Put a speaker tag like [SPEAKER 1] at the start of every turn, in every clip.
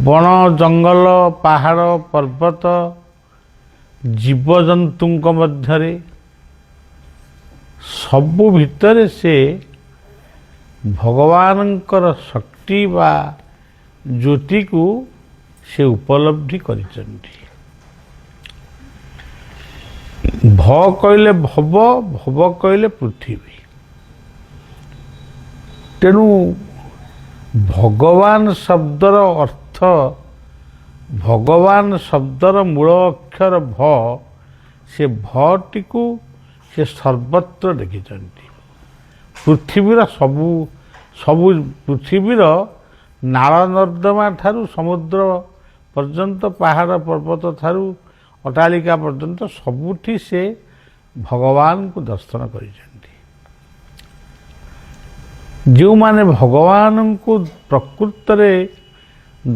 [SPEAKER 1] ବଣ ଜଙ୍ଗଲ ପାହାଡ଼ ପର୍ବତ ଜୀବଜନ୍ତୁଙ୍କ ମଧ୍ୟରେ ସବୁ ଭିତରେ ସେ ଭଗବାନଙ୍କର ଶକ୍ତି ବା ଜ୍ୟୋତିକୁ ସେ ଉପଲବ୍ଧି କରିଛନ୍ତି। ଭ କହିଲେ ଭବ, ଭବ କହିଲେ ପୃଥିବୀ। ତେଣୁ ଭଗବାନ ଶବ୍ଦର ଅର୍ଥ, ଭଗବାନ ଶବ୍ଦର ମୂଳ ଅକ୍ଷର ଭ, ସେ ଭଟିକୁ ସେ ସର୍ବତ୍ର ଦେଖିଛନ୍ତି। ପୃଥିବୀର ସବୁ ପୃଥିବୀର ନାଳ ନର୍ଦ୍ଦମା ଠାରୁ ସମୁଦ୍ର ପର୍ଯ୍ୟନ୍ତ, ପାହାଡ଼ ପର୍ବତ ଠାରୁ ଅଟ୍ଟାଳିକା ପର୍ଯ୍ୟନ୍ତ ସବୁଠି ସେ ଭଗବାନଙ୍କୁ ଦର୍ଶନ କରିଛନ୍ତି। ଯେଉଁମାନେ ଭଗବାନଙ୍କୁ ପ୍ରକୃତରେ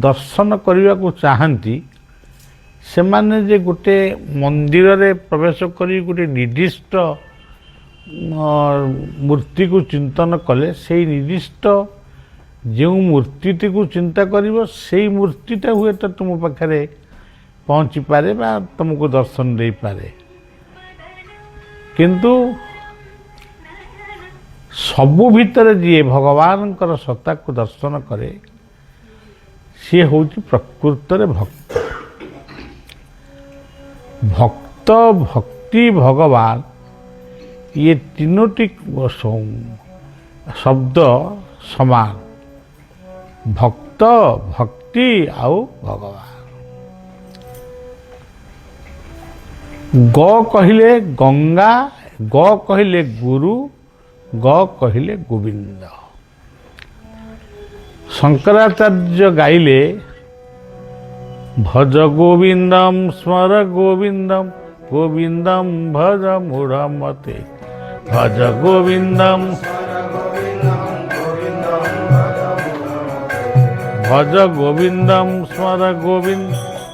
[SPEAKER 1] ଦର୍ଶନ କରିବାକୁ ଚାହାନ୍ତି, ସେମାନେ ଯେ ଗୋଟେ ମନ୍ଦିରରେ ପ୍ରବେଶ କରି ଗୋଟେ ନିର୍ଦ୍ଦିଷ୍ଟ ମୂର୍ତ୍ତିକୁ ଚିନ୍ତନ କଲେ, ସେଇ ନିର୍ଦ୍ଦିଷ୍ଟ ଯେଉଁ ମୂର୍ତ୍ତିଟିକୁ ଚିନ୍ତା କରିବ, ସେଇ ମୂର୍ତ୍ତିଟା ହୁଏତ ତୁମ ପାଖରେ ପହଞ୍ଚିପାରେ ବା ତୁମକୁ ଦର୍ଶନ ଦେଇପାରେ। କିନ୍ତୁ ସବୁ ଭିତରେ ଯିଏ ଭଗବାନଙ୍କର ସତ୍ତାକୁ ଦର୍ଶନ କରେ, ସିଏ ହେଉଛି ପ୍ରକୃତରେ ଭକ୍ତ। ଭକ୍ତ, ଭକ୍ତି, ଭଗବାନ, ଇଏ ତିନୋଟି ଶବ୍ଦ ସମାନ। ଭକ୍ତ, ଭକ୍ତି ଆଉ ଭଗବାନ। ଗ କହିଲେ ଗଙ୍ଗା, ଗ କହିଲେ ଗୁରୁ, ଗ କହିଲେ ଗୋବିନ୍ଦ। ଶଙ୍କରାଚାର୍ଯ୍ୟ ଗାଇଲେ ଭଜ ଗୋବିନ୍ଦମ୍ ସ୍ମର ଗୋବିନ୍ଦମ୍, ଗୋବିନ୍ଦମ୍ ଭଜ ମୂଢ଼ମତେ, ଭଜ ଗୋବିନ୍ଦମ୍, ଭଜ ଗୋବିନ୍ଦମ୍ ସ୍ମର ଗୋବିନ୍ଦ,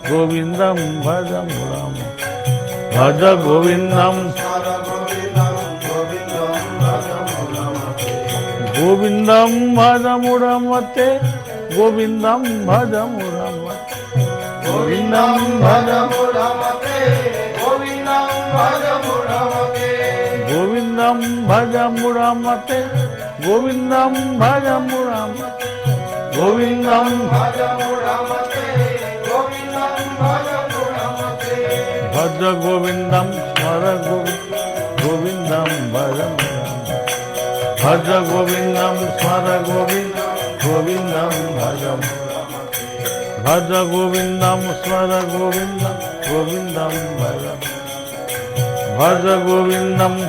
[SPEAKER 1] ଗୋବିନ୍ଦମ୍ ଭଜ ମୂଢ଼ମତେ, ଭଜ ଗୋବିନ୍ଦମ୍, ଗୋବିନ୍ଦମ୍ ଭଜ ମୂଢ଼ମତେ, ଗୋବିନ୍ଦମ୍ ଭଜ ମୂଢ଼ମତେ, ଗୋବିନ୍ଦମ୍ ଭଜ ମୂଢ଼ମତେ, ଗୋବିନ୍ଦମ୍ ଭଜ ମୂଢ଼ମତେ, ଗୋବିନ୍ଦମ୍ ଭଜ ମୂଢ଼ମତେ, ଗୋବିନ୍ଦମ୍ ଭଜ ମୂଢ଼ମତେ, ଗୋବିନ୍ଦମ୍ ଭଜ ମୂଢ଼ମତେ, ଗୋବିନ୍ଦମ୍ ଭଜ ମୂଢ଼ମତେ, ଭଜ ଗୋବିନ୍ଦମ୍ ସ୍ମର ଗୋବିନ୍ଦମ୍ ଭଜ ମୂଢ଼ମତେ, ଭଜ ଗୋବିନ୍ଦମ୍ ସ୍ମର ଗୋବିନ୍ଦମ୍ ଭଜ ମୂଢ଼ମତେ, ଭଜ ଗୋବିନ୍ଦମ୍ ସ୍ମର ଗୋବିନ୍ଦମ୍ ଭଜ, ଭଜ ଗୋବିନ୍ଦମ୍।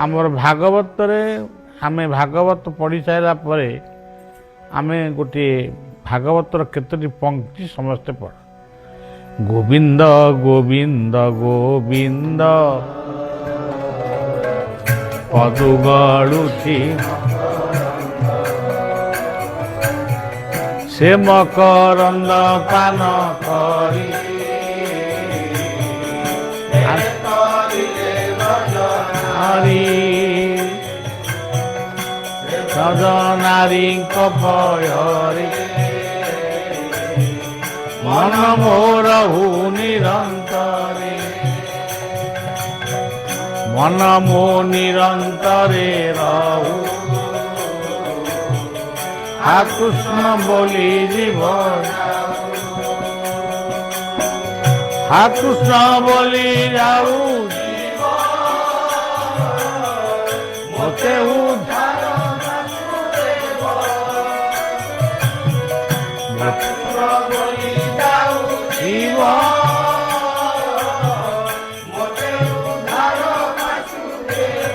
[SPEAKER 1] ଆମର ଭାଗବତରେ ଆମେ ଭାଗବତ ପଢ଼ି ସାରିଲା ପରେ ଆମେ ଗୋଟିଏ ଭାଗବତର କେତୋଟି ପଂକ୍ତି ସମସ୍ତେ ପଢ଼। ଗୋବିନ୍ଦ ଗୋବିନ୍ଦ ଗୋବିନ୍ଦ ପଦୁ ଗଳୁଛି, ସେ ମକରନ୍ଦ ପାନ କରି, ନାରୀଙ୍କ ଭୟରେ ମନ ମୋର ନିରନ୍ତରେ, ମନ ମୋ ନିରନ୍ତରେ ରହୁ, ହା କୃଷ୍ଣ ବୋଲି ଯିବ, ହା କୃଷ୍ଣ ବୋଲି ଯାଉ, ମୋତେ ଉଦ୍ଧାର ବୋଲି ଯାଉଥିବ, ମୋତେ ଉଦ୍ଧାର ବାସୁଦେବ।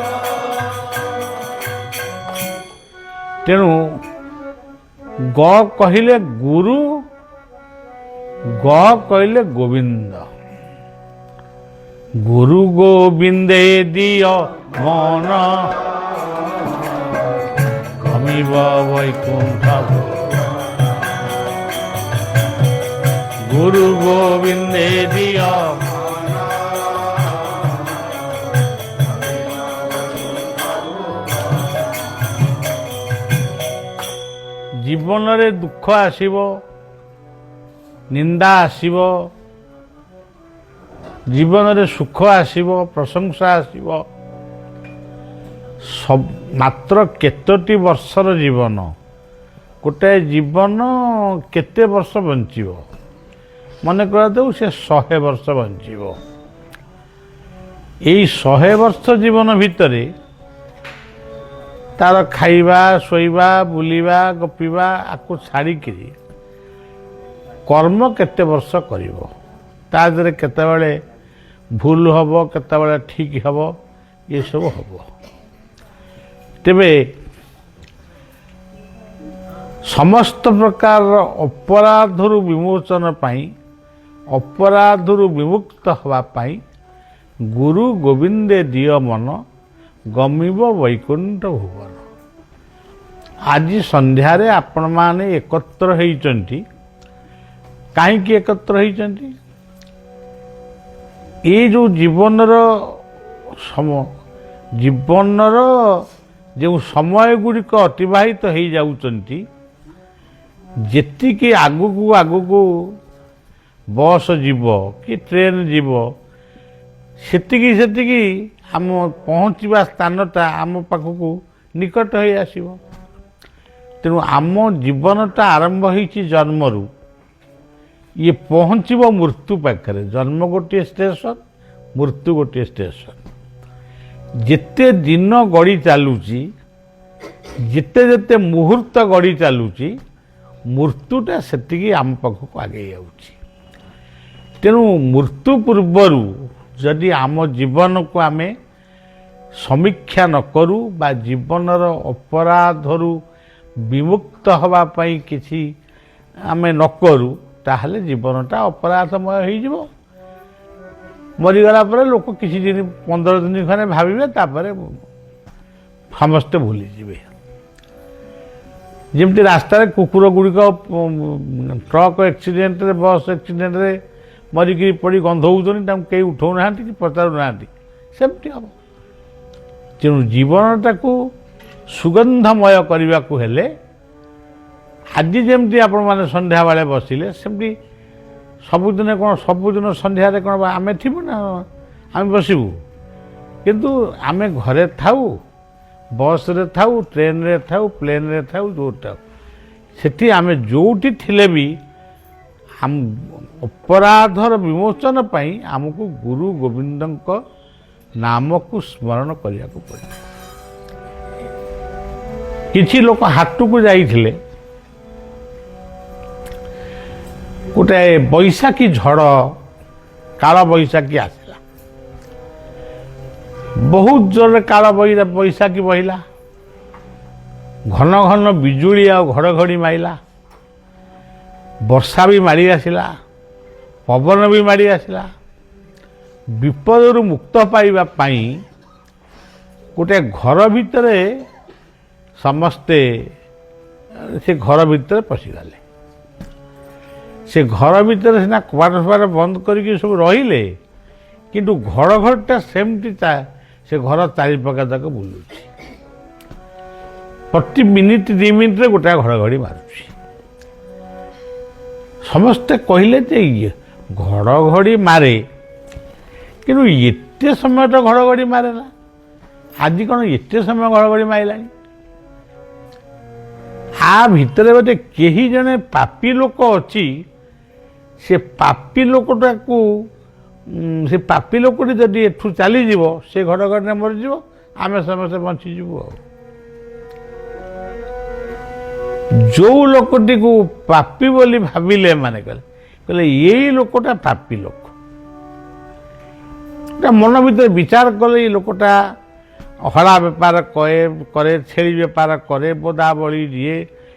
[SPEAKER 1] ତେଣୁ ଗ କହିଲେ ଗୁରୁ, ଗ କହିଲେ ଗୋବିନ୍ଦ। ଗୁରୁ ଗୋବିନ୍ଦେ ଦିଅ ମନ, କମିବ ବୈକୁଣ୍ଠ। গুরু গোবিন্দে দিয় जीवन रे दुख आसीबो, निंदा आसीबो, जीवन रे सुख आसीबो, प्रशंसा आसीबो। सब मात्र केतोटी वर्षर जीवन, गोटे जीवन केते वर्ष बंचिबो, मन कर दो से 100 वर्ष बंचिबो। यही 100 वर्ष जीवन भितरे तार खाइबा शोइबा बुलिबा गपिबा आकु छाड़िकी कर्म केते वर्ष करिवो, ता देहरे केतेबेले भूल हबो, केतेबेले ठीक हबो, ये सब हबो। तेबे समस्त प्रकार अपराधरु विमोचन पाई, अपराधरु विमुक्त हवा पाई गुरु गोविंदे दिय मन, गमिब वैकुंठ भुवन। आज संध्यारे आपण माने एकत्र होइचंती, काहेकि एकत्र होइचंती? ये जो जीवनर जो समय गुड़िक अतिबाहित हो जाउचंती, जेतिकी आगुकू आगुकू बस जीव कि ट्रेन जीव, सेतिकी सेतिकी आम पहुँचवा स्थानटा आम पाखकू निकट हो आसीबो। तेणु आम जीवनटा आरंभ होइछि जन्मरू, ये पहुँचब मृत्यु पाखरे। जन्म गोटे स्टेशन, मृत्यु गोटे स्टेशन। जिते दिन गड़ी चलुची, जिते जिते मुहूर्त गड़ी चलुची, मृत्युटा सेतिकी आम पाखक आगे जाउची। तेणु मृत्यु पूर्वरु जदि आम जीवन को आमे समीक्षा न करू बा जीवनर अपराधरु विमुक्त हवा पाई किछि आमे न करू, ताहले जीवनटा अपराधमय हो जिवो। मरीगला पर लोक किसी दिन 15 दिन खने भाविबे, तापर समस्ते भूली जिवे। जेमती रास्ता रे कुकुर गुड़िक ट्रक एक्सीडेंट रे, बस एक्सीडेंट रे मरिकी पड़ी गंधौचनी, कई उठाऊ ना कि पचारू ना, सेमती हम। तेणु जीवनटा को सुगंधमय करने को हेले आज जमी आपण मैंने संध्या बेले बसिले सेमती सबुदिन कौन, सबुदिन संध्या कौन आम थी ना आम बसबू, किंतु आम घरे थाऊ, बस रे थाऊ, ट्रेन रे थाऊ, प्लेन रे थाऊ, जो थाऊ सेठी आम जोटी थिले भी आम अपराधर विमोचन पाई आमको गुरु गोविंदଙ୍କ नाम को स्मरण करिया को पड़े। किछि लोक हाट को जाइथिले, गोटे बैशाखी झड़ काल बैशाखी आसला, बहुत जोर काल बैशाखी बहिला, घन घन बिजुली आ घड़घड़ी माइला, वर्षा भी माड़ी आसला, पवन भी माड़ी आसला। विपदरु मुक्त पाइबा पाई गोटे घर भितरे समस्ते से घर भीतर पशिगले। से घर भीतर सीना कबाट फबाट बंद करके सब रहिले, किंतु घड़घड़टा सेमती से घर चारिपाखा तक बुलुची। प्रति मिनिट 2 मिनिट रे गोटा घड़घड़ी मारुची। समस्ते कहले जे घड़घड़ी मारे, किंतु एते समय तो घड़घड़ी मारे ना। आज कौन एते समय घड़घड़ी मारिलानी? आ भितर गोटे केही जने पापी लोक अच्छी, से पापी लोकटा को से पापी लोकटी जदि एठू चलीज से घड़घड़ी मरीज, आम समस्ते बंचीजु। जो लोकटी को पापी बोली भाविले माने कहले यही लोकटा पापी लोक। मन भीतर विचार कले ये लोकटा हड़ा बेपार करे, छेली बेपार करे, बोदा बड़ी दिए,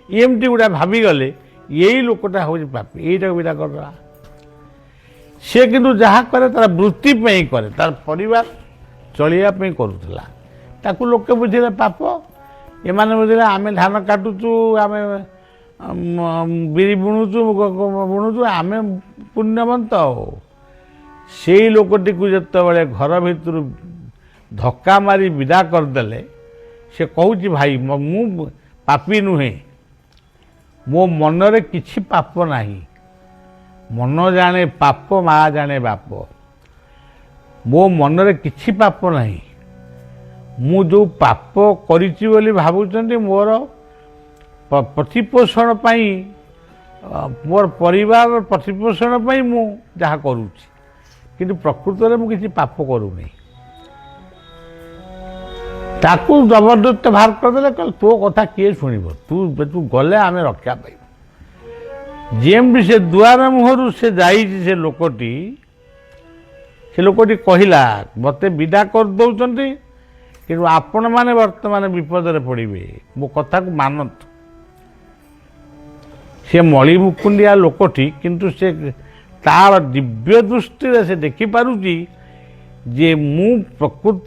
[SPEAKER 1] एमती गुड़ा भाविगले यही लोकटा हूँ पापी, यहीटा विदा करदा। सी किंतु जहाँ करे तार वृत्ति करे, तार परिवार चलिया करूला, ताकू लोके बुझिले पाप। एमाने बुझिले आमे धान काटुचु, आमे बिरी बुणुचु, मुग बुणुचु, आमे पुण्यवंत हो। से लोकटी को जिते घर भीतर धक्का मारी विदा करदे, से कहूँ भाई मु पापी नुहे, ମୋ ମନରେ କିଛି ପାପ ନାହିଁ। ମନ ଜାଣେ ପାପ, ମା ଜାଣେ ବାପ। ମୋ ମନରେ କିଛି ପାପ ନାହିଁ। ମୁଁ ଯେଉଁ ପାପ କରିଛି ବୋଲି ଭାବୁଛନ୍ତି ମୋର ପ୍ରତିପୋଷଣ ପାଇଁ, ମୋର ପରିବାର ପ୍ରତିପୋଷଣ ପାଇଁ ମୁଁ ଯାହା କରୁଛି, କିନ୍ତୁ ପ୍ରକୃତରେ ମୁଁ କିଛି ପାପ କରୁନି। ତାକୁ ଜବରଦସ୍ତ ବାହାର କରିଦେଲେ, କହିଲେ ତୋ କଥା କିଏ ଶୁଣିବ, ତୁ ଗଲେ ଆମେ ରକ୍ଷା ପାଇବୁ। ଯେମିତି ସେ ଦୁଆର ମୁହଁରୁ ସେ ଯାଇଛି, ସେ ଲୋକଟି କହିଲା ମୋତେ ବିଦା କରିଦେଉଛନ୍ତି, କିନ୍ତୁ ଆପଣମାନେ ବର୍ତ୍ତମାନ ବିପଦରେ ପଡ଼ିବେ, ମୋ କଥାକୁ ମାନନ୍ତୁ। ସେ ମଳି ମୁକୁଣ୍ଡିଆ ଲୋକଟି, କିନ୍ତୁ ସେ ତାର ଦିବ୍ୟ ଦୃଷ୍ଟିରେ ସେ ଦେଖିପାରୁଛି ଯେ ମୁଁ ପ୍ରକୃତ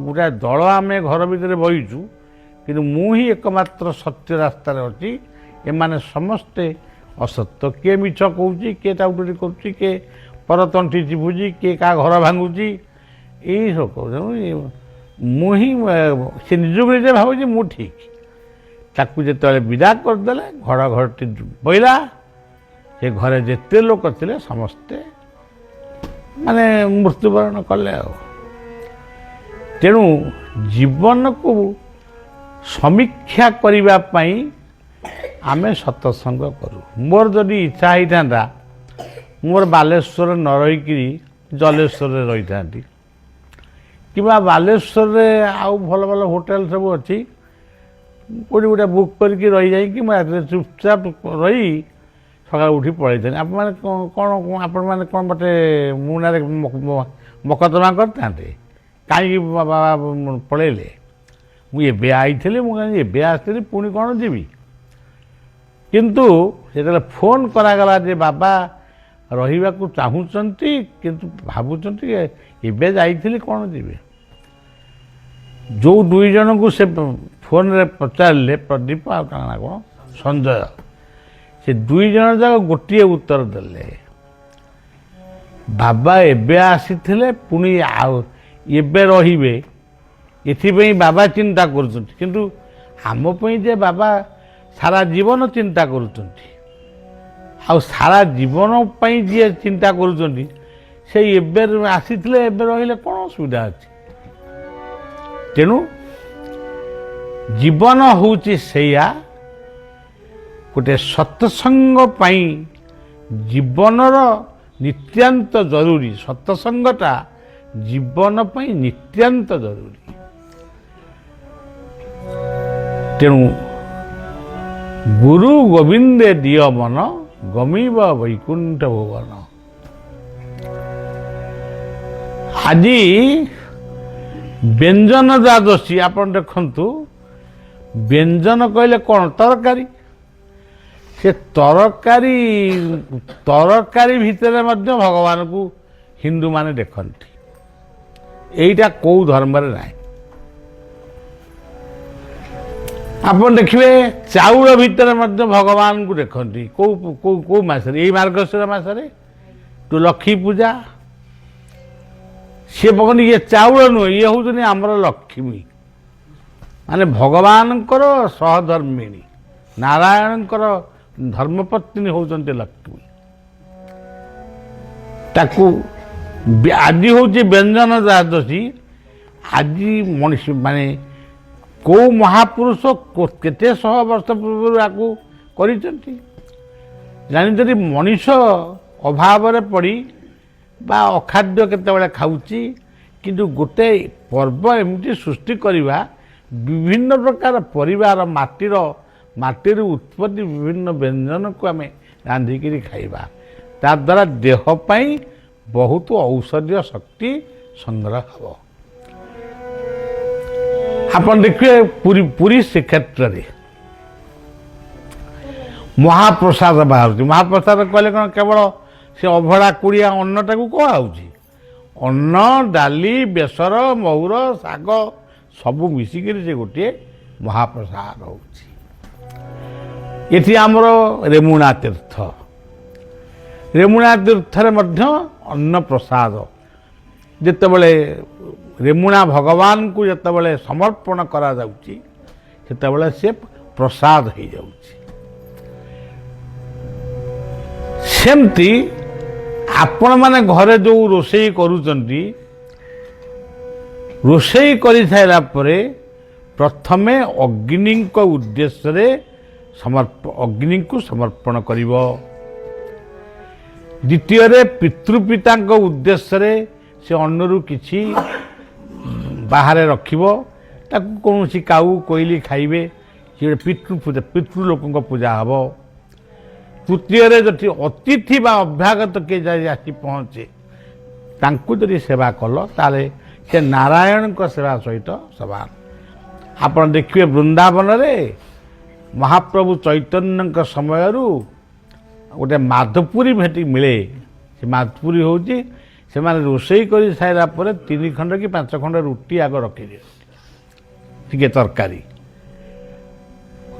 [SPEAKER 1] ଗୋଟାଏ ଦଳ ଆମେ ଘର ଭିତରେ ବହିଛୁ, କିନ୍ତୁ ମୁଁ ହିଁ ଏକମାତ୍ର ସତ୍ୟ ରାସ୍ତାରେ ଅଛି। ଏମାନେ ସମସ୍ତେ ଅସତ୍ୟ। କିଏ ମିଛ କହୁଛି, କିଏ ଟାଉଟରି କରୁଛି, କିଏ ପରତଣ୍ଟି ଚିପୁଛି, କିଏ କାହା ଘର ଭାଙ୍ଗୁଛି, ଏଇସବୁ କହୁଛନ୍ତି। ମୁଁ ହିଁ ସେ ନିଜକୁ ନିଜେ ଭାବୁଛି ମୁଁ ଠିକ୍। ତାକୁ ଯେତେବେଳେ ବିଦା କରିଦେଲେ, ଘରଟି ପଇଲା। ସେ ଘରେ ଯେତେ ଲୋକ ଥିଲେ ସମସ୍ତେ ମାନେ ମୃତ୍ୟୁବରଣ କଲେ ଆଉ। ତେଣୁ ଜୀବନକୁ ସମୀକ୍ଷା କରିବା ପାଇଁ ଆମେ ସତ୍ସଙ୍ଗ କରୁ। ମୋର ଯଦି ଇଚ୍ଛା ହେଇଥାନ୍ତା, ମୋର ବାଲେଶ୍ୱରରେ ନ ରହିକିରି ଜଲେଶ୍ୱରରେ ରହିଥାନ୍ତି, କିମ୍ବା ବାଲେଶ୍ୱରରେ ଆଉ ଭଲ ଭଲ ହୋଟେଲ ସବୁ ଅଛି, କେଉଁଠି ଗୋଟେ ବୁକ୍ କରିକି ରହିଯାଇକି ମୁଁ ରାତିରେ ଚୁପଚାପ ରହି ସକାଳୁ ଉଠି ପଳେଇଥାନ୍ତି। ଆପଣମାନେ ଆପଣମାନେ କ'ଣ ମୋତେ ମୋ ନାଁରେ ମକଦ୍ଦମା କରିଥାନ୍ତେ? କାହିଁକି ବାବା ପଳେଇଲେ? ମୁଁ ଏବେ ଆଇଥିଲି, ମୁଁ କାହିଁକି ଏବେ ଆସିଥିଲି, ପୁଣି କ'ଣ ଯିବି? କିନ୍ତୁ ଯେତେବେଳେ ଫୋନ୍ କରାଗଲା ଯେ ବାବା ରହିବାକୁ ଚାହୁଁଛନ୍ତି, କିନ୍ତୁ ଭାବୁଛନ୍ତି ଏବେ ଯାଇଥିଲି କ'ଣ ଯିବେ, ଯେଉଁ ଦୁଇ ଜଣଙ୍କୁ ସେ ଫୋନରେ ପଚାରିଲେ, ପ୍ରଦୀପ ଆଉ କାଣା କ'ଣ ସଞ୍ଜୟ, ସେ ଦୁଇ ଜଣ ଯାକ ଗୋଟିଏ ଉତ୍ତର ଦେଲେ, ବାବା ଏବେ ଆସିଥିଲେ, ପୁଣି ଆଉ ଏବେ ରହିବେ, ଏଥିପାଇଁ ବାବା ଚିନ୍ତା କରୁଛନ୍ତି। କିନ୍ତୁ ଆମ ପାଇଁ ଯେ ବାବା ସାରା ଜୀବନ ଚିନ୍ତା କରୁଛନ୍ତି, ଆଉ ସାରା ଜୀବନ ପାଇଁ ଯିଏ ଚିନ୍ତା କରୁଛନ୍ତି, ସେଇ ଏବେ ଆସିଥିଲେ ଏବେ ରହିଲେ କ'ଣ ଅସୁବିଧା ଅଛି? ତେଣୁ ଜୀବନ ହେଉଛି ସେଇଆ, ଗୋଟେ ସତ୍ସଙ୍ଗ ପାଇଁ ଜୀବନର ନିତ୍ୟାନ୍ତ ଜରୁରୀ। ସତ୍ସଙ୍ଗଟା ଜୀବନ ପାଇଁ ନିତ୍ୟାନ୍ତ ଜରୁରୀ। ତେଣୁ ଗୁରୁ ଗୋବିନ୍ଦେ ଦିଅ ମନ, ଗମିବ ବୈକୁଣ୍ଠ ଭୁବନ। ଆଜି ବ୍ୟଞ୍ଜନ ଦ୍ୱାଦଶୀ, ଆପଣ ଦେଖନ୍ତୁ, ବ୍ୟଞ୍ଜନ କହିଲେ କ'ଣ? ତରକାରୀ। ସେ ତରକାରୀ ଭିତରେ ମଧ୍ୟ ଭଗବାନଙ୍କୁ ହିନ୍ଦୁମାନେ ଦେଖନ୍ତି। এইটা কেউ ধর্মের নাই। ଆପଣ ଦେଖିବେ ଚାଉଳ ଭିତରେ ମଧ୍ୟ ଭଗବାନଙ୍କୁ ଦେଖନ୍ତି। କେଉଁ ମାସରେ? ଏଇ ମାର୍ଗଶିର ମାସରେ ତୁ ଲକ୍ଷ୍ମୀ ପୂଜା, ସିଏ କହନ୍ତି ଇଏ ଚାଉଳ ନୁହେଁ, ଇଏ ହେଉଛନ୍ତି ଆମର ଲକ୍ଷ୍ମୀ, ମାନେ ଭଗବାନଙ୍କର ସହଧର୍ମିଣୀ, ନାରାୟଣଙ୍କର ଧର୍ମପତ୍ନୀ ହେଉଛନ୍ତି ଲକ୍ଷ୍ମୀ। ତାକୁ ଆଜି ହେଉଛି ବ୍ୟଞ୍ଜନ ଦ୍ୱାଦଶୀ। ଆଜି ମଣିଷ ମାନେ କେଉଁ ମହାପୁରୁଷ କେତେ ଶହ ବର୍ଷ ପୂର୍ବରୁ ଆକୁ କରିଛନ୍ତି ଜାଣିଛନ୍ତି? ମଣିଷ ଅଭାବରେ ପଡ଼ି ବା ଅଖାଦ୍ୟ କେତେବେଳେ ଖାଉଛି, କିନ୍ତୁ ଗୋଟେ ପର୍ବ ଏମିତି ସୃଷ୍ଟି କରିବା, ବିଭିନ୍ନ ପ୍ରକାର ପରିବାର ମାଟିରୁ ଉତ୍ପତ୍ତି ବିଭିନ୍ନ ବ୍ୟଞ୍ଜନକୁ ଆମେ ରାନ୍ଧିକିରି ଖାଇବା, ତାଦ୍ୱାରା ଦେହ ପାଇଁ ବହୁତ ଔଷଧୀୟ ଶକ୍ତି ସଂଗ୍ରହ ହେବ। ଆପଣ ଦେଖିବେ ପୁରୀ ଶ୍ରୀକ୍ଷେତ୍ରରେ ମହାପ୍ରସାଦ ବାହାରୁଛି। ମହାପ୍ରସାଦ କହିଲେ କ'ଣ କେବଳ ସେ ଅଭଡ଼ା କୁଡ଼ିଆ ଅନ୍ନଟାକୁ କୁହାହେଉଛି? ଅନ୍ନ, ଡାଲି, ବେସର, ମହୁର, ଶାଗ ସବୁ ମିଶିକିରି ସେ ଗୋଟିଏ ମହାପ୍ରସାଦ ହେଉଛି। ଏଠି ଆମର ରେମୁଣା ତୀର୍ଥରେ ମଧ୍ୟ ଅନ୍ନପ୍ରସାଦ, ଯେତେବେଳେ ରେମୁଣା ଭଗବାନଙ୍କୁ ଯେତେବେଳେ ସମର୍ପଣ କରାଯାଉଛି, ସେତେବେଳେ ସେ ପ୍ରସାଦ ହେଇଯାଉଛି। ସେମିତି ଆପଣମାନେ ଘରେ ଯେଉଁ ରୋଷେଇ କରୁଛନ୍ତି, ରୋଷେଇ କରିସାରିଲା ପରେ ପ୍ରଥମେ ଅଗ୍ନିଙ୍କ ଉଦ୍ଦେଶ୍ୟରେ ଅଗ୍ନିଙ୍କୁ ସମର୍ପଣ କରିବ। ଦ୍ୱିତୀୟରେ ପିତୃପିତାଙ୍କ ଉଦ୍ଦେଶ୍ୟରେ ସେ ଅନ୍ନରୁ କିଛି ବାହାରେ ରଖିବ, ତାକୁ କୌଣସି କାଉ କୋଇଲି ଖାଇବେ, ସେ ଗୋଟେ ପିତୃ ଲୋକଙ୍କ ପୂଜା ହେବ। ତୃତୀୟରେ ଯଦି ଅତିଥି ବା ଅଭ୍ୟାଗତ କିଏ ଯାଇ ଆସି ପହଞ୍ଚେ, ତାଙ୍କୁ ଯଦି ସେବା କଲ ତାହେଲେ ସେ ନାରାୟଣଙ୍କ ସେବା ସହିତ ସମାନ। ଆପଣ ଦେଖିବେ ବୃନ୍ଦାବନରେ ମହାପ୍ରଭୁ ଚୈତନ୍ୟଙ୍କ ସମୟରୁ ଗୋଟେ ମାଧପୁରୀ ଭେଟି ମିଳେ। ସେ ମାଧପୁରୀ ହେଉଛି ସେମାନେ ରୋଷେଇ କରି ସାରିଲା ପରେ 3 ଖଣ୍ଡ କି 5 ଖଣ୍ଡ ରୁଟି ଆଗ ରଖିଦିଅନ୍ତି, ଟିକେ ତରକାରୀ।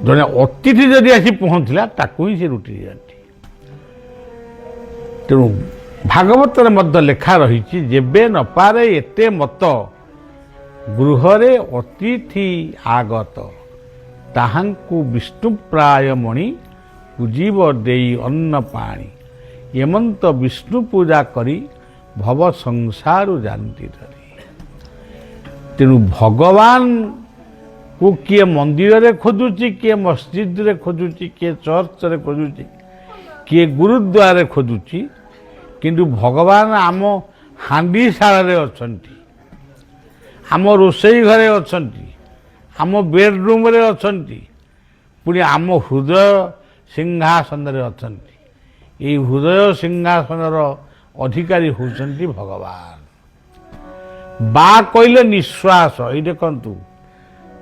[SPEAKER 1] ଜଣେ ଅତିଥି ଯଦି ଆସି ପହଞ୍ଚିଲା ତାକୁ ହିଁ ସେ ରୁଟି ଦିଅନ୍ତି। ତେଣୁ ଭାଗବତରେ ମଧ୍ୟ ଲେଖା ରହିଛି, ଯେବେ ନପାରେ ଏତେ ମତ ଗୃହରେ ଅତିଥି ଆଗତ, ତାହାଙ୍କୁ ବିଷ୍ଣୁପ୍ରାୟ ମଣି ପୂଜିବ ଦେଇ ଅନ୍ନ ପାଣି, ଏମନ୍ତ ବିଷ୍ଣୁ ପୂଜା କରି ଭବ ସଂସାରୁ ଜାନ୍ତି ଧରି। ତେଣୁ ଭଗବାନକୁ କିଏ ମନ୍ଦିରରେ ଖୋଜୁଛି, କିଏ ମସଜିଦରେ ଖୋଜୁଛି, କିଏ ଚର୍ଚ୍ଚରେ ଖୋଜୁଛି, କିଏ ଗୁରୁଦ୍ୱାରରେ ଖୋଜୁଛି, କିନ୍ତୁ ଭଗବାନ ଆମ ହାଣ୍ଡିଶାଳରେ ଅଛନ୍ତି, ଆମ ରୋଷେଇ ଘରେ ଅଛନ୍ତି, ଆମ ବେଡରୁମ୍ରେ ଅଛନ୍ତି, ପୁଣି ଆମ ହୃଦୟ ସିଂହାସନରେ ଅଛନ୍ତି। ଏଇ ହୃଦୟ ସିଂହାସନର ଅଧିକାରୀ ହେଉଛନ୍ତି ଭଗବାନ। ବା କହିଲେ ନିଶ୍ୱାସ। ଏଇ ଦେଖନ୍ତୁ,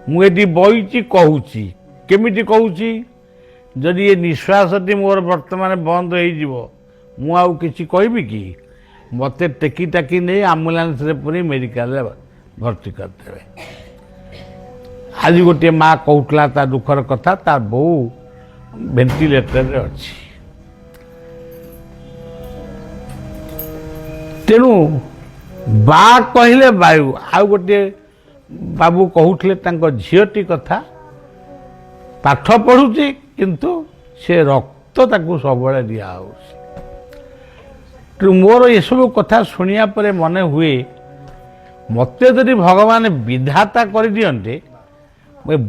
[SPEAKER 1] ମୁଁ ଏଠି ବଇଛି କହୁଛି, କେମିତି କହୁଛି? ଯଦି ଏ ନିଶ୍ୱାସଟି ମୋର ବର୍ତ୍ତମାନ ବନ୍ଦ ହେଇଯିବ, ମୁଁ ଆଉ କିଛି କହିବି କି? ମୋତେ ଟେକି ଟାକି ନେଇ ଆମ୍ବୁଲାନ୍ସରେ ପୁଣି ମେଡ଼ିକାଲରେ ଭର୍ତ୍ତି କରିଦେବେ। ଆଜି ଗୋଟିଏ ମା କହୁଥିଲା ତା ଦୁଃଖର କଥା, ତା ବୋଉ ଭେଣ୍ଟିଲେଟରରେ ଅଛି। ତେଣୁ ବା କହିଲେ ବାୟୁ। ଆଉ ଗୋଟିଏ ବାବୁ କହୁଥିଲେ ତାଙ୍କ ଝିଅଟି କଥା, ପାଠ ପଢ଼ୁଛି କିନ୍ତୁ ସେ ରକ୍ତ ତାକୁ ସବୁବେଳେ ଦିଆହେଉଛି। ତେଣୁ ମୋର ଏସବୁ କଥା ଶୁଣିବା ପରେ ମନେ ହୁଏ, ମୋତେ ଯଦି ଭଗବାନ ବିଧାତା କରିଦିଅନ୍ତେ,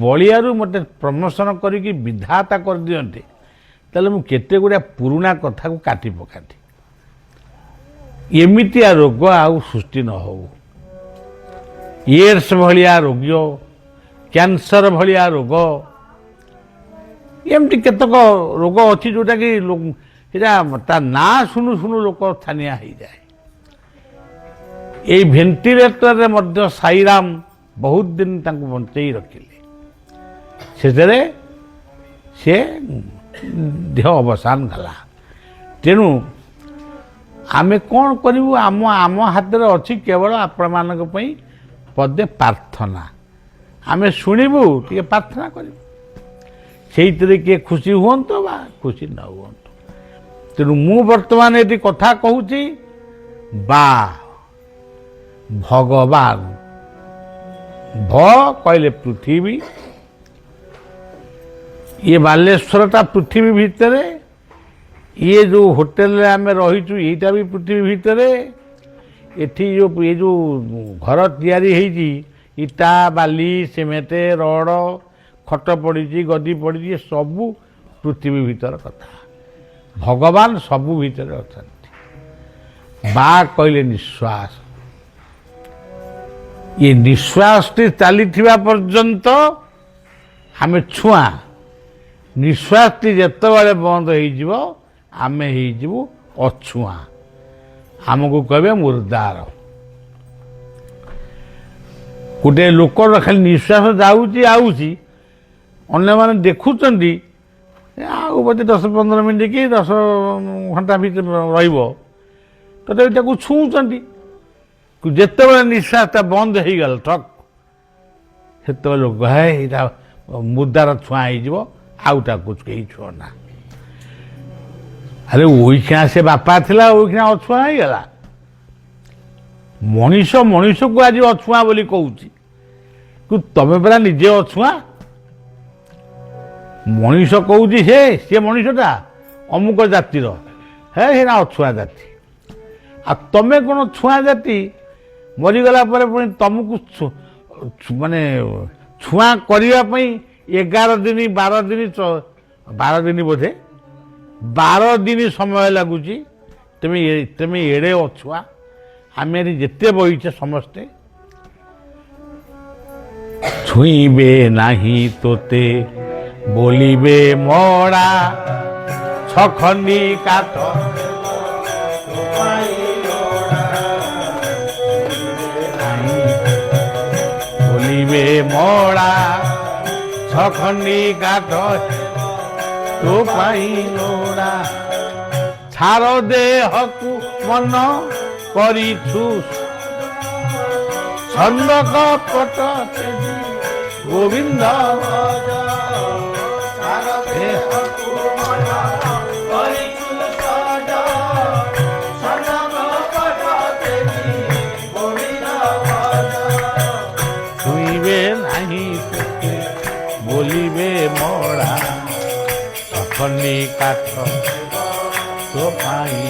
[SPEAKER 1] ବଳିଆରୁ ମୋତେ ପ୍ରମୋଶନ କରିକି ବିଧାତା କରିଦିଅନ୍ତେ, ତାହେଲେ ମୁଁ କେତେ ଗୁଡ଼ିଏ ପୁରୁଣା କଥାକୁ କାଟି ପକାନ୍ତି। ଏମିତିଆ ରୋଗ ଆଉ ସୃଷ୍ଟି ନ ହେଉ। ଏଡ୍ସ ଭଳିଆ ରୋଗ, କ୍ୟାନ୍ସର ଭଳିଆ ରୋଗ, ଏମିତି କେତେକ ରୋଗ ଅଛି ଯେଉଁଟାକି ସେଇଟା ତା ନାଁ ଶୁଣୁ ଶୁଣୁ ଲୋକ ସ୍ଥାନୀୟ ହେଇଯାଏ। ଏଇ ଭେଣ୍ଟିଲେଟରରେ ମଧ୍ୟ ସାଇରାମ ବହୁତ ଦିନ ତାଙ୍କୁ ବଞ୍ଚେଇ ରଖିଲେ। ସେଥିରେ ସେ ଦେହ ଅବସାନ କଲା। ତେଣୁ ଆମେ କ'ଣ କରିବୁ? ଆମ ହାତରେ ଅଛି କେବଳ ଆପଣମାନଙ୍କ ପାଇଁ ପଦେ ପ୍ରାର୍ଥନା। ଆମେ ଶୁଣିବୁ, ଟିକେ ପ୍ରାର୍ଥନା କରିବୁ, ସେଇଥିରେ କିଏ ଖୁସି ହୁଅନ୍ତୁ ବା ଖୁସି ନ ହୁଅନ୍ତୁ। ତେଣୁ ମୁଁ ବର୍ତ୍ତମାନ ଏଠି କଥା କହୁଛି, ବା ଭଗବାନ। ଭ କହିଲେ ପୃଥିବୀ, ଇଏ ବାଲେଶ୍ୱରଟା ପୃଥିବୀ ଭିତରେ, ଇଏ ଯେଉଁ ହୋଟେଲରେ ଆମେ ରହିଛୁ ଏଇଟା ବି ପୃଥିବୀ ଭିତରେ। ଏଠି ଏ ଯେଉଁ ଘର ତିଆରି ହେଇଛି, ଇଟା ବାଲି ସିମେଣ୍ଟ ରଡ଼ ଖଟ ପଡ଼ିଛି, ଗଦି ପଡ଼ିଛି, ସବୁ ପୃଥିବୀ ଭିତର କଥା। ଭଗବାନ ସବୁ ଭିତରେ ଅଛନ୍ତି। ବା କହିଲେ ନିଶ୍ୱାସ। ଏ ନିଶ୍ୱାସଟି ଚାଲିଥିବା ପର୍ଯ୍ୟନ୍ତ ଆମେ ଛୁଆଁ। ନିଶ୍ୱାସଟି ଯେତେବେଳେ ବନ୍ଦ ହେଇଯିବ, ଆମେ ହେଇଯିବୁ ଅଛୁଆଁ। ଆମକୁ କହିବେ ମୁର୍ଦାର। ଗୋଟିଏ ଲୋକର ଖାଲି ନିଶ୍ୱାସ ଯାଉଛି ଆଉଛି, ଅନ୍ୟମାନେ ଦେଖୁଛନ୍ତି, ଆଉ ବୋଧେ 10-15 ମିନିଟ୍ କି 10 ଘଣ୍ଟା ଭିତରେ ରହିବ, ତଥାପି ତାକୁ ଛୁଉଁଛନ୍ତି। ଯେତେବେଳେ ନିଶ୍ୱାସଟା ବନ୍ଦ ହେଇଗଲା ଠକ୍, ସେତେବେଳେ ଲୋକ ଏଇଟା ମୁର୍ଦାର ଛୁଆଁ ହେଇଯିବ, ଆଉ ତାକୁ କେହି ଛୁଅ ନା। ଆରେ ଓଇଖିଣା ସେ ବାପା ଥିଲା, ଓଇଖିଣା ଅଛୁଆଁ ହେଇଗଲା। ମଣିଷ ମଣିଷକୁ ଆଜି ଅଛୁଆଁ ବୋଲି କହୁଛି, ତମେ ପରା ନିଜେ ଅଛୁଆଁ। ମଣିଷ କହୁଛି ସିଏ ମଣିଷଟା ଅମୁକ ଜାତିର, ହେ ସେଇଟା ଅଛୁଆଁ ଜାତି। ଆଉ ତମେ କ'ଣ ଛୁଆଁ ଜାତି? ମରିଗଲା ପରେ ପୁଣି ତମକୁ ମାନେ ଛୁଆଁ କରିବା ପାଇଁ 11 ଦିନ 12 ଦିନ 12 ଦିନ ବୋଧେ 12 ଦିନ ସମୟ ଲାଗୁଛି। ତମେ ଏଡ଼େ ଅଛୁଆଁ। ଆମେ ଏଠି ଯେତେ ବହିଛେ ସମସ୍ତେ ଛୁଇଁବେ ନାହିଁ ତୋତେ ବୋଲିବେ ମଡ଼ା ଛଖଣ୍ଡି କାଠ ବୋଲିବେ ମଡ଼ା ଛଖଣ୍ଡି କାଠ ତୋ ପାଇଁ ଲୋଡ଼ା ଛାର ଦେହକୁ ମନ କରିଛୁ ଛନ୍ଦ କପଟ ଗୋବିନ୍ଦ ଛୁଇଁବେ ନାହିଁ ବୋଲିବେ ମଡ଼ା ଛଖଣ୍ଡି କାଠ ତୋ ପାଇଁ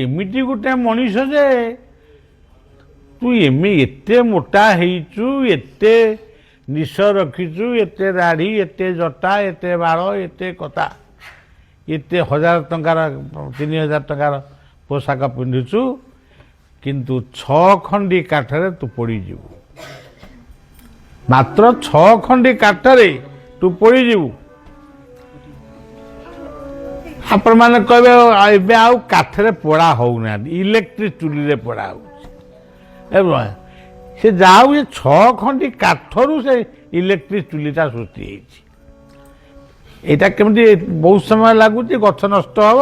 [SPEAKER 1] ଏମିତି ଗୋଟେ ମଣିଷ ଯେ ତୁ ଏତେ ମୋଟା ହେଇଛୁ, ଏତେ ନିଶ ରଖିଛୁ, ଏତେ ଦାଢ଼ି, ଏତେ ଜଟା, ଏତେ ବାଳ, ଏତେ କଥା, ଏତେ 1000 ଟଙ୍କାର 3000 ଟଙ୍କାର ପୋଷାକ ପିନ୍ଧୁଛୁ, କିନ୍ତୁ 6 ଖଣ୍ଡି କାଠରେ ତୁ ପୋଡ଼ିଯିବୁ। ମାତ୍ର 6 ଖଣ୍ଡି କାଠରେ ତୁ ପୋଡ଼ିଯିବୁ। ଆପଣମାନେ କହିବେ ଏବେ ଆଉ କାଠରେ ପୋଡ଼ା ହେଉନାହାନ୍ତି, ଇଲେକ୍ଟ୍ରିକ୍ ଚୁଲିରେ ପୋଡ଼ା ହେଉଛି। ଏବଂ ସେ ଯାହା ହଉ 6 ଖଣ୍ଡି କାଠରୁ ସେ ଇଲେକ୍ଟ୍ରିକ୍ ଚୁଲିଟା ସୃଷ୍ଟି ହେଇଛି। ଏଇଟା କେମିତି ବହୁତ ସମୟ ଲାଗୁଛି, ଗଛ ନଷ୍ଟ ହେବ,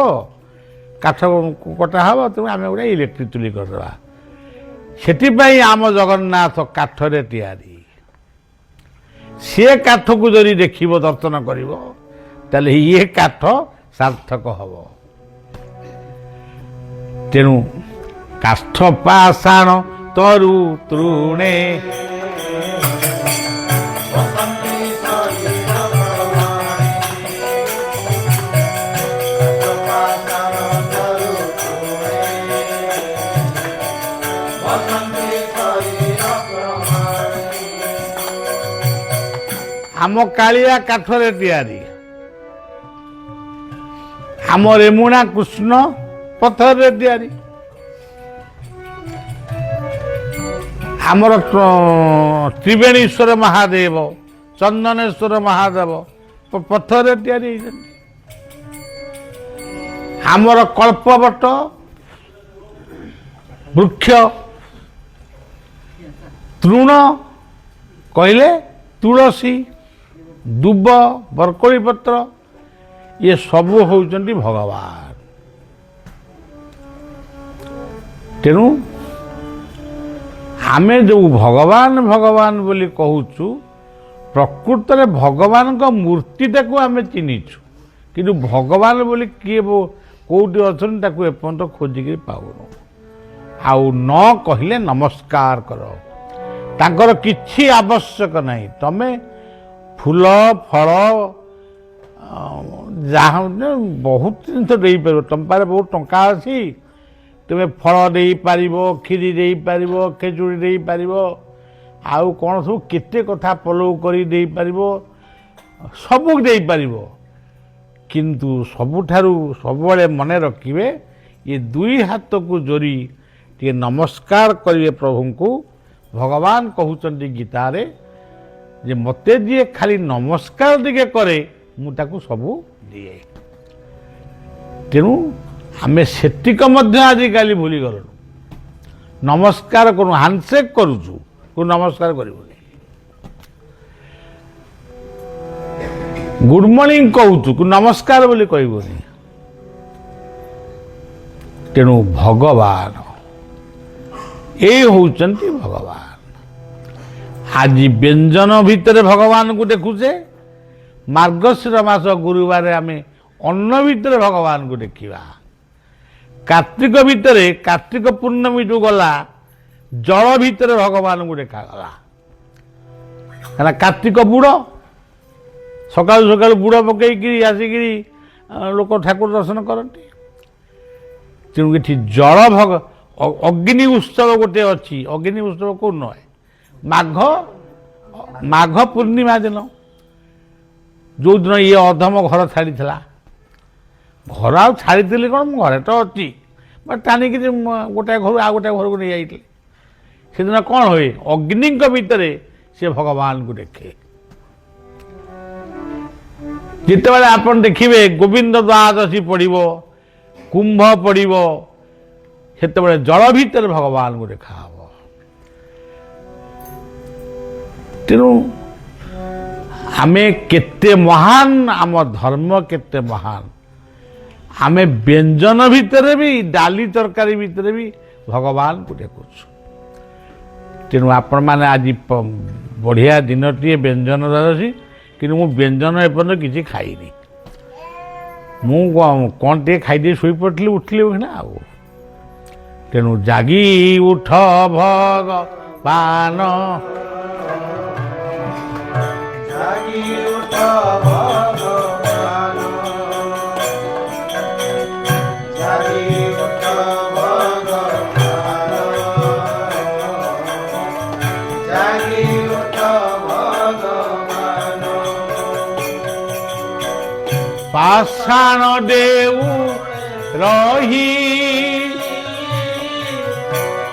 [SPEAKER 1] କାଠ କଟା ହେବ, ତେଣୁ ଆମେ ଗୋଟେ ଇଲେକ୍ଟ୍ରିକ୍ ଚୁଲି କରିଦେବା। ସେଥିପାଇଁ ଆମ ଜଗନ୍ନାଥ କାଠରେ ତିଆରି। ସିଏ କାଠକୁ ଯଦି ଦେଖିବ, ଦର୍ଶନ କରିବ, ତାହେଲେ ଇଏ କାଠ ସାର୍ଥକ ହେବ। ତେଣୁ କାଠ ପାଷାଣ ତରୁ ତୃଣେ ଆମ କାଳିଆ କାଠରେ ତିଆରି, ଆମ ରେମୁଣା କୃଷ୍ଣ ପଥରରେ ତିଆରି, ଆମର ତ୍ରିବେଣୀଶ୍ୱର ମହାଦେବ, ଚନ୍ଦନେଶ୍ୱର ମହାଦେବ ପଥରରେ ତିଆରି ହେଇଛନ୍ତି। ଆମର କଳ୍ପବଟ ବୃକ୍ଷ, ତୃଣ କହିଲେ ତୁଳସୀ, ଦୁବ, ବରକୋଳି ପତ୍ର, ଇଏ ସବୁ ହେଉଛନ୍ତି ଭଗବାନ। ତେଣୁ ଆମେ ଯେଉଁ ଭଗବାନ ଭଗବାନ ବୋଲି କହୁଛୁ, ପ୍ରକୃତରେ ଭଗବାନଙ୍କ ମୂର୍ତ୍ତିଟାକୁ ଆମେ ଚିହ୍ନିଛୁ, କିନ୍ତୁ ଭଗବାନ ବୋଲି କିଏ କେଉଁଠି ଅଛନ୍ତି ତାକୁ ଏପର୍ଯ୍ୟନ୍ତ ଖୋଜିକି ପାଉନୁ। ଆଉ ନ କହିଲେ ନମସ୍କାର କର, ତାଙ୍କର କିଛି ଆବଶ୍ୟକ ନାହିଁ। ତମେ ଫୁଲ ଫଳ ଯାହା ବହୁତ ଜିନିଷ ଦେଇପାରିବ, ତମ ପାଖରେ ବହୁତ ଟଙ୍କା ଅଛି, ତୁମେ ଫଳ ଦେଇପାରିବ, କ୍ଷୀରି ଦେଇପାରିବ, ଖେଚୁଡ଼ି ଦେଇପାରିବ, ଆଉ କ'ଣ ସବୁ କେତେ କଥା ପଲଉ କରି ଦେଇପାରିବ, ସବୁ ଦେଇପାରିବ। କିନ୍ତୁ ସବୁଠାରୁ ସବୁବେଳେ ମନେ ରଖିବେ, ଏ 2 ହାତକୁ ଯୋଡ଼ି ଟିକେ ନମସ୍କାର କରିବେ ପ୍ରଭୁଙ୍କୁ। ଭଗବାନ କହୁଛନ୍ତି ଗୀତାରେ ଯେ ମୋତେ ଯିଏ ଖାଲି ନମସ୍କାର ଟିକେ କରେ, ମୁଁ ତାକୁ ସବୁ ଦିଏ। ତେଣୁ ଆମେ ସେତିକ ମଧ୍ୟ ଆଜିକାଲି ଭୁଲିଗଲୁଣୁ। ନମସ୍କାର କରୁ, ହ୍ୟାଣ୍ଡସେକ୍ କରୁଛୁ, ନମସ୍କାର କରିବୁନି। ଗୁଡ୍ ମର୍ଣ୍ଣିଂ କହୁଛୁ, ନମସ୍କାର ବୋଲି କହିବୁନି। ତେଣୁ ଭଗବାନ ଏଇ ହେଉଛନ୍ତି ଭଗବାନ। ଆଜି ବ୍ୟଞ୍ଜନ ଭିତରେ ଭଗବାନଙ୍କୁ ଦେଖୁଛେ, ମାର୍ଗଶିର ମାସ ଗୁରୁବାରରେ ଆମେ ଅନ୍ନ ଭିତରେ ଭଗବାନଙ୍କୁ ଦେଖିବା। କାର୍ତ୍ତିକ ଭିତରେ, କାର୍ତ୍ତିକ ପୂର୍ଣ୍ଣମୀ ଯେଉଁ ଗଲା, ଜଳ ଭିତରେ ଭଗବାନଙ୍କୁ ଦେଖାଗଲା। କାରଣ କାର୍ତ୍ତିକ ବୁଡ଼ ସକାଳୁ ସକାଳୁ ବୁଡ଼ ପକେଇକିରି ଆସିକିରି ଲୋକ ଠାକୁର ଦର୍ଶନ କରନ୍ତି। ତେଣୁ ଏଠି ଜଳ ଅଗ୍ନି ଉତ୍ସବ ଗୋଟେ ଅଛି। ଅଗ୍ନି ଉତ୍ସବ କେଉଁ ନୁହେଁ, ମାଘ ପୂର୍ଣ୍ଣିମା ଦିନ, ଯେଉଁଦିନ ଇଏ ଅଧମ ଘର ଛାଡ଼ିଥିଲା। ଘର ଆଉ ଛାଡ଼ିଥିଲି କ'ଣ, ମୁଁ ଘରେ ତ ଅଛି, ଟାଣିକିରି ଗୋଟାଏ ଘରୁ ଆଉ ଗୋଟାଏ ଘରକୁ ନେଇଯାଇଥିଲେ। ସେଦିନ କ'ଣ ହୁଏ, ଅଗ୍ନିଙ୍କ ଭିତରେ ସେ ଭଗବାନଙ୍କୁ ଦେଖେ। ଯେତେବେଳେ ଆପଣ ଦେଖିବେ ଗୋବିନ୍ଦ ଦ୍ୱାଦଶୀ ପଡ଼ିବ, କୁମ୍ଭ ପଡ଼ିବ, ସେତେବେଳେ ଜଳ ଭିତରେ ଭଗବାନଙ୍କୁ ଦେଖାହେବ। ତେଣୁ ଆମେ କେତେ ମହାନ, ଆମ ଧର୍ମ କେତେ ମହାନ। ଆମେ ବ୍ୟଞ୍ଜନ ଭିତରେ ବି, ଡାଲି ତରକାରୀ ଭିତରେ ବି ଭଗବାନଙ୍କୁ ଦେଖୁଛୁ। ତେଣୁ ଆପଣମାନେ ଆଜି ବଢ଼ିଆ ଦିନଟିଏ ବ୍ୟଞ୍ଜନ ଦ୍ୱାଦଶୀ, କିନ୍ତୁ ମୁଁ ବ୍ୟଞ୍ଜନ ଏପର୍ଯ୍ୟନ୍ତ କିଛି ଖାଇନି। ମୁଁ କ'ଣ ଟିକେ ଖାଇଦେଇ ଶୋଇପଡ଼ିଥିଲି, ଉଠିଲି ନା ଆଉ। ତେଣୁ ଜାଗି ଉଠ ଭଗବାନ, ଜାଗି ଉଠ ଭଗବାନ, ଜାଗି ଉଠ ଭଗବାନ, ଜାଗି ଉଠ ଭଗବାନ। ପାଷାଣ ଦେଉ ରହି,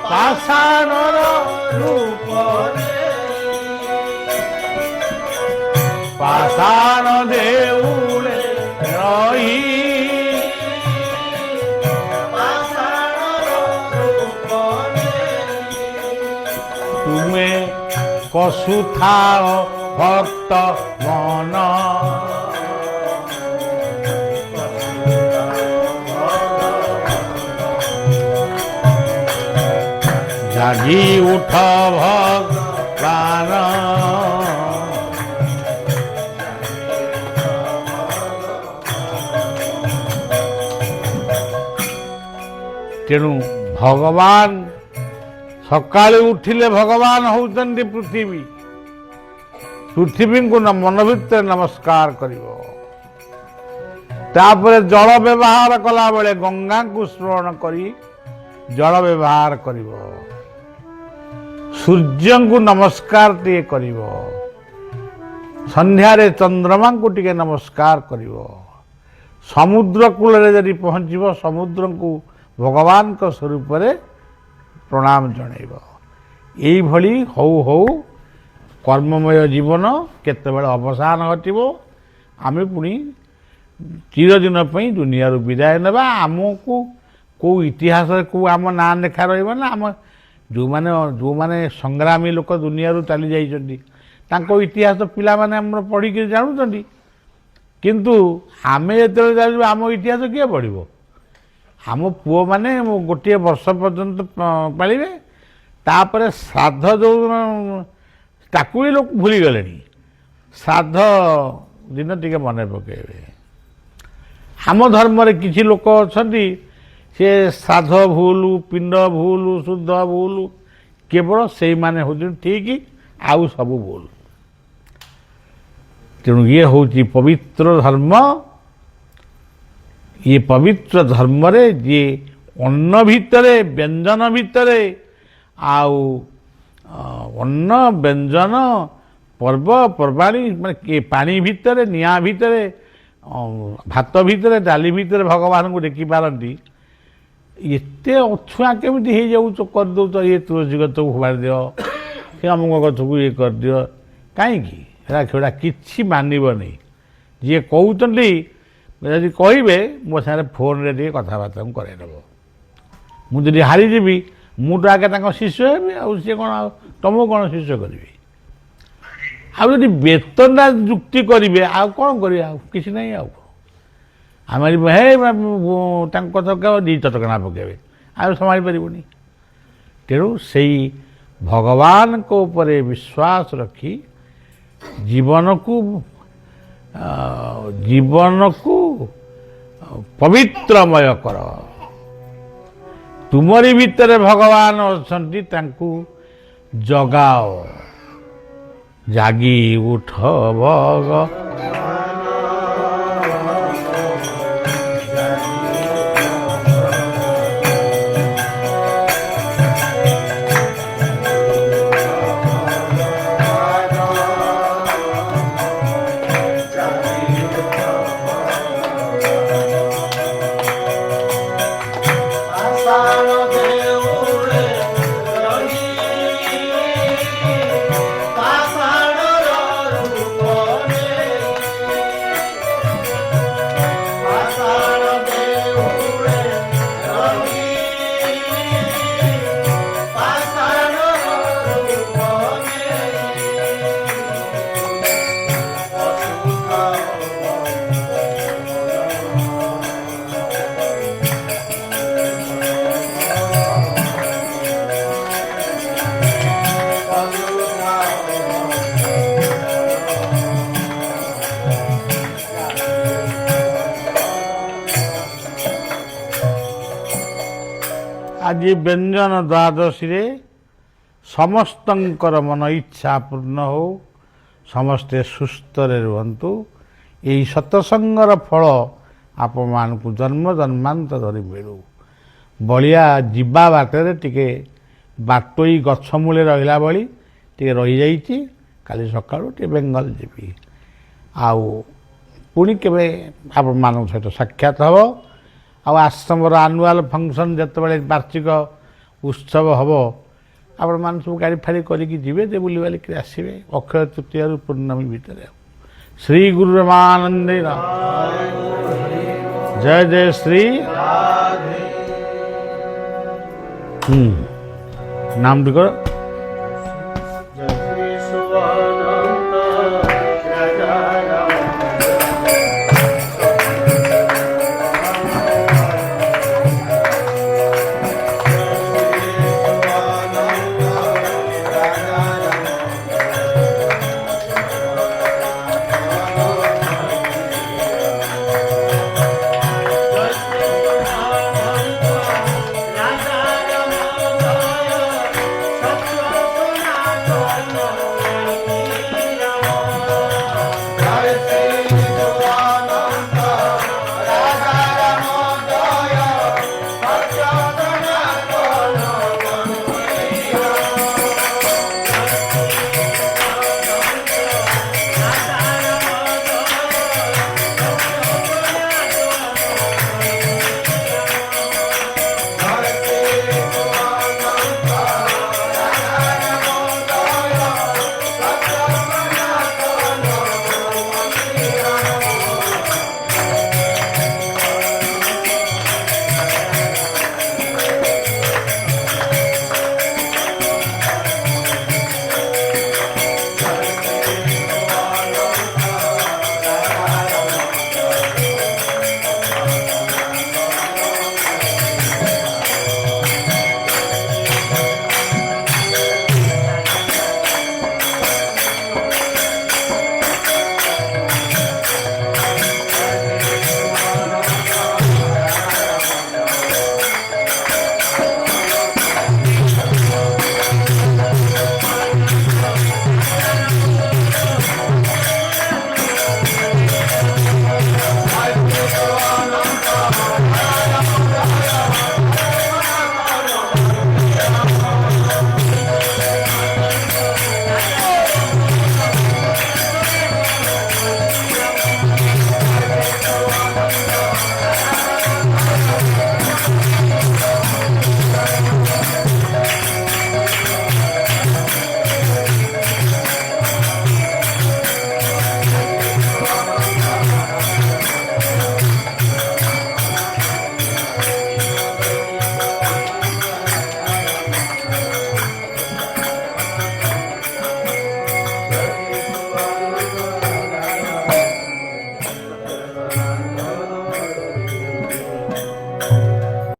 [SPEAKER 1] ପାଷାଣର ରୂପରେ, ପାଷାଣ ଦେଉଳେ ରହି, ପାଷାଣର ରୂପରେ ତୁମେ କଷୁଥାଅ ଭକ୍ତ ମନ, ଜାଗି ଉଠ ଭଗବାନ। ତେଣୁ ଭଗବାନ ସକାଳୁ ଉଠିଲେ ଭଗବାନ ହେଉଛନ୍ତି ପୃଥିବୀ। ପୃଥିବୀଙ୍କୁ ମନ ଭିତରେ ନମସ୍କାର କରିବ। ତାପରେ ଜଳ ବ୍ୟବହାର କଲାବେଳେ ଗଙ୍ଗାଙ୍କୁ ସ୍ମରଣ କରି ଜଳ ବ୍ୟବହାର କରିବ। ସୂର୍ଯ୍ୟଙ୍କୁ ନମସ୍କାର ଟିକେ କରିବ। ସନ୍ଧ୍ୟାରେ ଚନ୍ଦ୍ରମାଙ୍କୁ ଟିକେ ନମସ୍କାର କରିବ। ସମୁଦ୍ର କୂଳରେ ଯଦି ପହଞ୍ଚିବ, ସମୁଦ୍ରଙ୍କୁ ଭଗବାନଙ୍କ ସ୍ୱରୂପରେ ପ୍ରଣାମ ଜଣାଇବ। ଏଇଭଳି ହଉ ହଉ କର୍ମମୟ ଜୀବନ କେତେବେଳେ ଅବସାନ ଘଟିବ, ଆମେ ପୁଣି ଚିରଦିନ ପାଇଁ ଦୁନିଆରୁ ବିଦାୟ ନେବା। ଆମକୁ କେଉଁ ଇତିହାସରେ କେଉଁ ଆମ ନାଁ ଲେଖା ରହିବ ନା, ଆମ ଯେଉଁମାନେ ସଂଗ୍ରାମୀ ଲୋକ ଦୁନିଆରୁ ଚାଲି ଯାଇଛନ୍ତି ତାଙ୍କ ଇତିହାସ ପିଲାମାନେ ଆମର ପଢ଼ିକି ଜାଣୁଛନ୍ତି। କିନ୍ତୁ ଆମେ ଯେତେବେଳେ ଜାଣିବୁ, ଆମ ଇତିହାସ କିଏ ପଢ଼ିବ? ଆମ ପୁଅମାନେ ଗୋଟିଏ ବର୍ଷ ପର୍ଯ୍ୟନ୍ତ ପାଳିବେ, ତାପରେ ଶ୍ରାଦ୍ଧ ଯେଉଁ ତାକୁ ବି ଲୋକ ଭୁଲିଗଲେଣି। ଶ୍ରାଦ୍ଧ ଦିନ ଟିକେ ମନେ ପକାଇବେ। ଆମ ଧର୍ମରେ କିଛି ଲୋକ ଅଛନ୍ତି, ସେ ଶ୍ରାଦ୍ଧ ଭୁଲ, ପିଣ୍ଡ ଭୁଲ, ଶୁଦ୍ଧ ଭୁଲ, କେବଳ ସେଇମାନେ ହେଉଛନ୍ତି ଠିକ୍, ଆଉ ସବୁ ଭୁଲ। ତେଣୁ ଇଏ ହେଉଛି ପବିତ୍ର ଧର୍ମ। ଇଏ ପବିତ୍ର ଧର୍ମରେ ଯିଏ ଅନ୍ନ ଭିତରେ, ବ୍ୟଞ୍ଜନ ଭିତରେ, ଆଉ ଅନ୍ନ ବ୍ୟଞ୍ଜନ ପର୍ବପର୍ବାଣୀ, ମାନେ ପାଣି ଭିତରେ, ନିଆଁ ଭିତରେ, ଭାତ ଭିତରେ, ଡାଲି ଭିତରେ ଭଗବାନଙ୍କୁ ଦେଖିପାରନ୍ତି। ଏତେ ଅଛୁଆଁ କେମିତି ହେଇଯାଉଛ, କରିଦେଉଛ, ଇଏ ତୁଳସୀ ଗଛକୁ ଫୋପାଡ଼ି ଦିଅ, ସେ ଅମୁକ ଗଛକୁ ଇଏ କରିଦିଅ, କାହିଁକି? ସେଟା କିଛି ମାନିବନି। ଯିଏ କହୁଛନ୍ତି ଯଦି କହିବେ, ମୋ ସାଙ୍ଗରେ ଫୋନ୍ରେ ଟିକେ କଥାବାର୍ତ୍ତା କରେଇଦେବ। ମୁଁ ଯଦି ହାରିଯିବି, ମୁଁ ତ ଆଗେ ତାଙ୍କ ଶିଷ୍ୟ ହେବି, ଆଉ ସିଏ କ'ଣ ଆଉ ତୁମକୁ କ'ଣ ଶିଷ୍ୟ କରିବି? ଆଉ ଯଦି ବେତନଟା ଯୁକ୍ତି କରିବେ, ଆଉ କ'ଣ କରିବେ? ଆଉ କିଛି ନାହିଁ। ଆଉ ଆମେ ହେ ତାଙ୍କ କଥା ଦୁଇ ଚଟକଣା ପକାଇବେ, ଆଉ ସମ୍ଭାଳି ପାରିବୁନି। ତେଣୁ ସେଇ ଭଗବାନଙ୍କ ଉପରେ ବିଶ୍ୱାସ ରଖି ଜୀବନକୁ ପବିତ୍ରମୟ କର। ତୁମରି ଭିତରେ ଭଗବାନ ଅଛନ୍ତି, ତାଙ୍କୁ ଜଗାଅ। জাগি উঠ ভগ ଆଜି ବ୍ୟଞ୍ଜନ ଦ୍ୱାଦଶୀରେ ସମସ୍ତଙ୍କର ମନ ଇଚ୍ଛା ପୂର୍ଣ୍ଣ ହେଉ, ସମସ୍ତେ ସୁସ୍ଥରେ ରୁହନ୍ତୁ। ଏହି ସତସଙ୍ଗର ଫଳ ଆପଣମାନଙ୍କୁ ଜନ୍ମ ଜନ୍ମାନ୍ତର ଧରି ମିଳୁ। ବଳିଆ ଯିବା ବାଟରେ ଟିକେ ବାଟୋଇ ଗଛ ମୂଳେ ରହିଲା ଭଳି ଟିକେ ରହିଯାଇଛି। କାଲି ସକାଳୁ ଟିକେ ବେଙ୍ଗଲ ଯିବି। ଆଉ ପୁଣି କେବେ ଆପଣମାନଙ୍କ ସହିତ ସାକ୍ଷାତ ହେବ। ଆଉ ଆଶ୍ରମର ଆନୁଆଲ୍ ଫଙ୍କସନ୍ ଯେତେବେଳେ ବାର୍ଷିକ ଉତ୍ସବ ହେବ, ଆପଣମାନେ ସବୁ ଗାଡ଼ି ଫାଡ଼ି କରିକି ଯିବେ, ଯେ ବୁଲିବାଲିକି ଆସିବେ ଅକ୍ଷୟ ତୃତୀୟାରୁ ପୂର୍ଣ୍ଣମୀ ଭିତରେ। ଶ୍ରୀ ଗୁରୁ ରମାନନ୍ଦେ ଜୟ ଜୟ ଶ୍ରୀ ନାମ